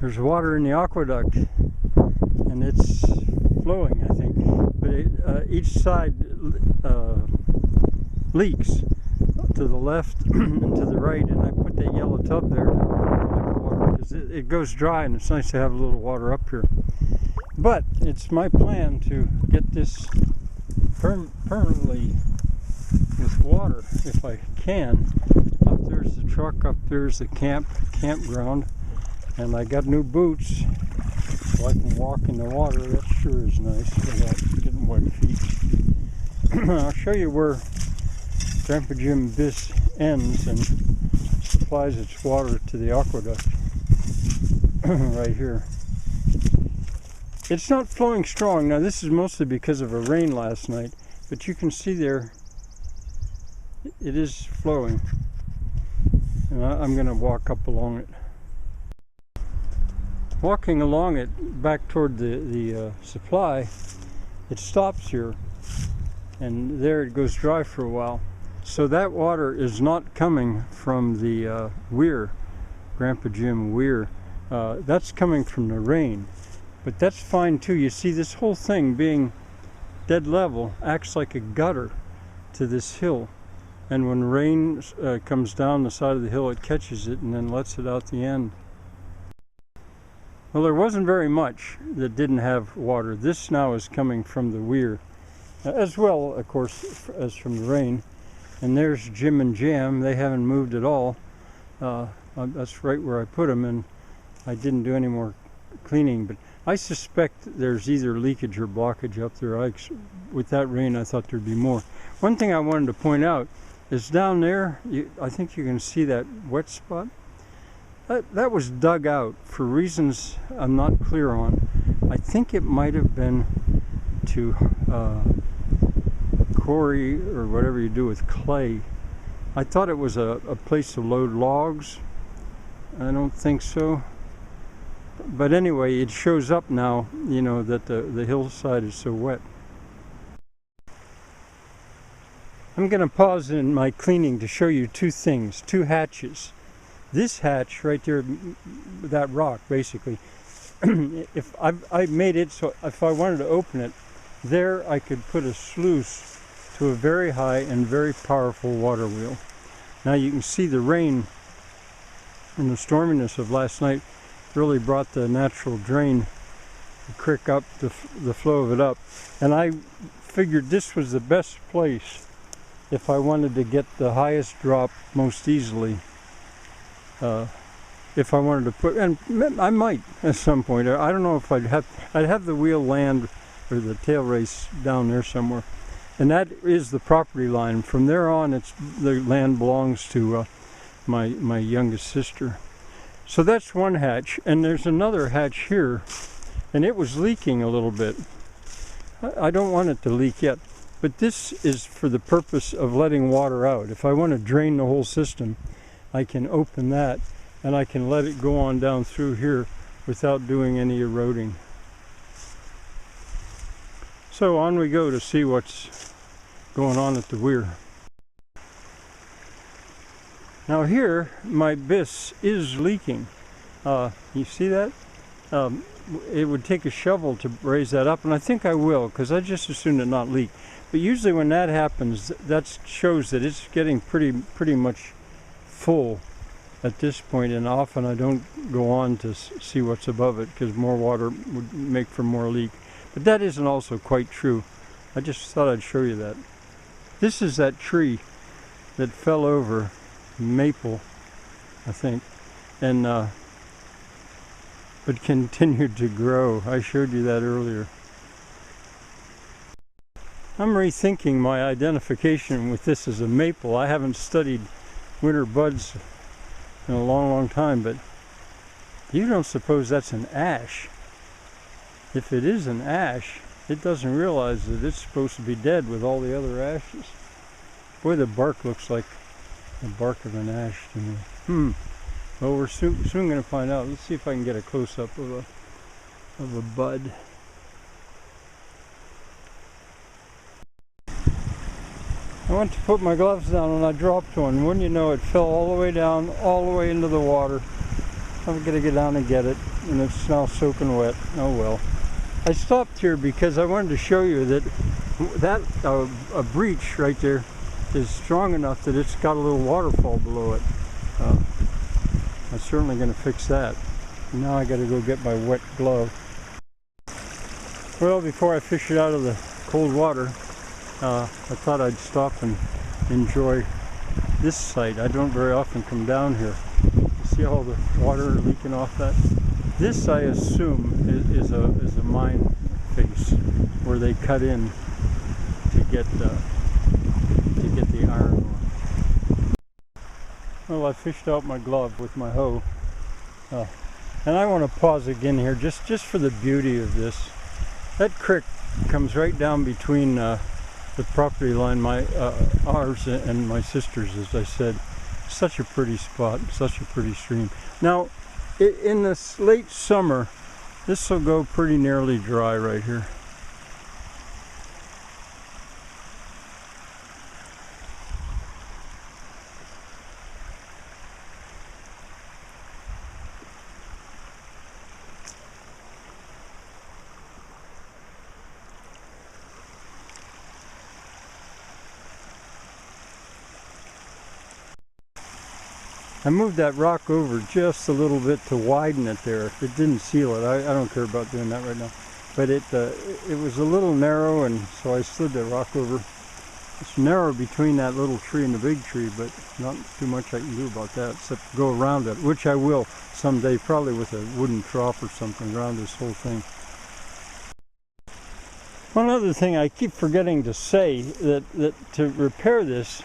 There's water in the aqueduct, and it's flowing, I think. But each side leaks to the left and to the right, and I put that yellow tub there to collect the water because it goes dry, and it's nice to have a little water up here. But it's my plan to get this permanently with water if I can. Up there's the truck, up there's the campground, and I got new boots so I can walk in the water. That sure is nice without getting wet feet. I'll show you where Grandpa Jim Biss ends and supplies its water to the aqueduct right here. It's not flowing strong. Now this is mostly because of a rain last night, but you can see there it is flowing. And I'm going to walk up along it. Walking along it back toward the supply, it stops here, and there it goes dry for a while. So that water is not coming from the weir, Grandpa Jim weir. That's coming from the rain. But that's fine too. You see, this whole thing being dead level acts like a gutter to this hill. And when rain comes down the side of the hill, it catches it and then lets it out the end. Well, there wasn't very much that didn't have water. This now is coming from the weir, as well, of course, as from the rain. And there's Jim and Jam. They haven't moved at all. That's right where I put them, and I didn't do any more cleaning. But I suspect there's either leakage or blockage up there. With that rain, I thought there'd be more. One thing I wanted to point out is down there, I think you can see that wet spot. That was dug out for reasons I'm not clear on. I think it might have been to quarry or whatever you do with clay. I thought it was a place to load logs. I don't think so. But anyway, it shows up now, you know, that the hillside is so wet. I'm going to pause in my cleaning to show you two things, two hatches. This hatch right there, that rock basically, if I made it so if I wanted to open it, there I could put a sluice to a very high and very powerful water wheel. Now you can see the rain and the storminess of last night really brought the natural drain, the creek up, the flow of it up. And I figured this was the best place if I wanted to get the highest drop most easily. If I wanted to put, and I might at some point. I don't know if I'd have the wheel land or the tail race down there somewhere, and that is the property line. From there on, the land belongs to my youngest sister. So that's one hatch, and there's another hatch here, and it was leaking a little bit. I don't want it to leak yet, but this is for the purpose of letting water out. If I want to drain the whole system, I can open that and I can let it go on down through here without doing any eroding. So on we go to see what's going on at the weir. Now here my Biss is leaking. You see that? It would take a shovel to raise that up, and I think I will, because I just assumed it not leak. But usually when that happens, that shows that it's getting pretty much full at this point, and often I don't go on to see what's above it because more water would make for more leak. But that isn't also quite true. I just thought I'd show you that. This is that tree that fell over, maple, I think, and but continued to grow. I showed you that earlier. I'm rethinking my identification with this as a maple. I haven't studied winter buds in a long time, but you don't suppose that's an ash. If it is an ash, it doesn't realize that it's supposed to be dead with all the other ashes. Boy, the bark looks like the bark of an ash to me. Well, we're soon going to find out. Let's see if I can get a close-up of a bud. I went to put my gloves down and I dropped one. Wouldn't you know, it fell all the way down, all the way into the water. I'm gonna get down and get it, and it's now soaking wet. Oh well. I stopped here because I wanted to show you that a breach right there is strong enough that it's got a little waterfall below it. I'm certainly going to fix that. Now I got to go get my wet glove. Well, before I fish it out of the cold water, I thought I'd stop and enjoy this site. I don't very often come down here. See all the water leaking off that? This, I assume, is a mine face where they cut in to get the iron ore. Well, I fished out my glove with my hoe, and I want to pause again here just for the beauty of this. That creek comes right down between the property line, ours and my sister's, as I said. Such a pretty spot, such a pretty stream. Now, in this late summer, this will go pretty nearly dry right here. I moved that rock over just a little bit to widen it there. It didn't seal it. I don't care about doing that right now. But it was a little narrow, and so I slid the rock over. It's narrow between that little tree and the big tree, but not too much I can do about that except go around it, which I will someday, probably with a wooden trough or something around this whole thing. One other thing I keep forgetting to say, that to repair this,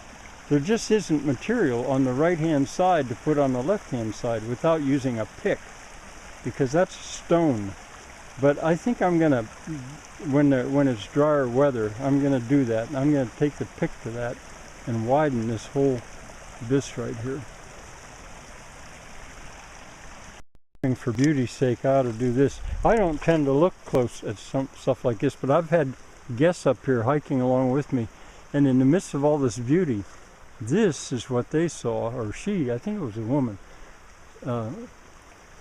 there just isn't material on the right-hand side to put on the left-hand side without using a pick, because that's stone. But I think I'm gonna, when it's drier weather, I'm gonna do that. I'm gonna take the pick to that and widen this whole abyss right here. For beauty's sake, I ought to do this. I don't tend to look close at some stuff like this, but I've had guests up here hiking along with me, and in the midst of all this beauty, this is what they saw, or she, I think it was a woman,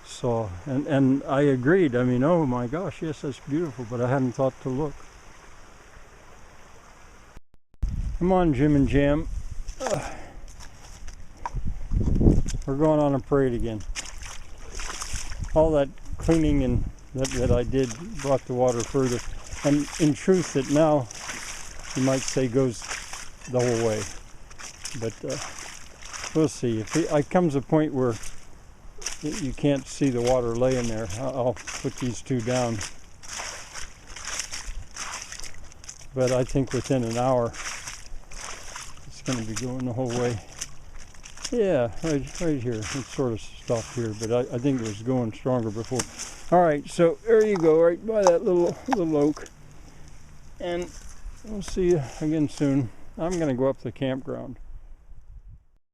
saw. And I agreed. I mean, oh my gosh, yes, that's beautiful, but I hadn't thought to look. Come on, Jim and Jam. We're going on a parade again. All that cleaning and that I did brought the water further. And in truth, it now, you might say, goes the whole way. But we'll see. If it comes a point where you can't see the water laying there, I'll put these two down. But I think within an hour, it's going to be going the whole way. Yeah, right here. It sort of stopped here, but I think it was going stronger before. All right, so there you go, right by that little oak. And we'll see you again soon. I'm going to go up to the campground.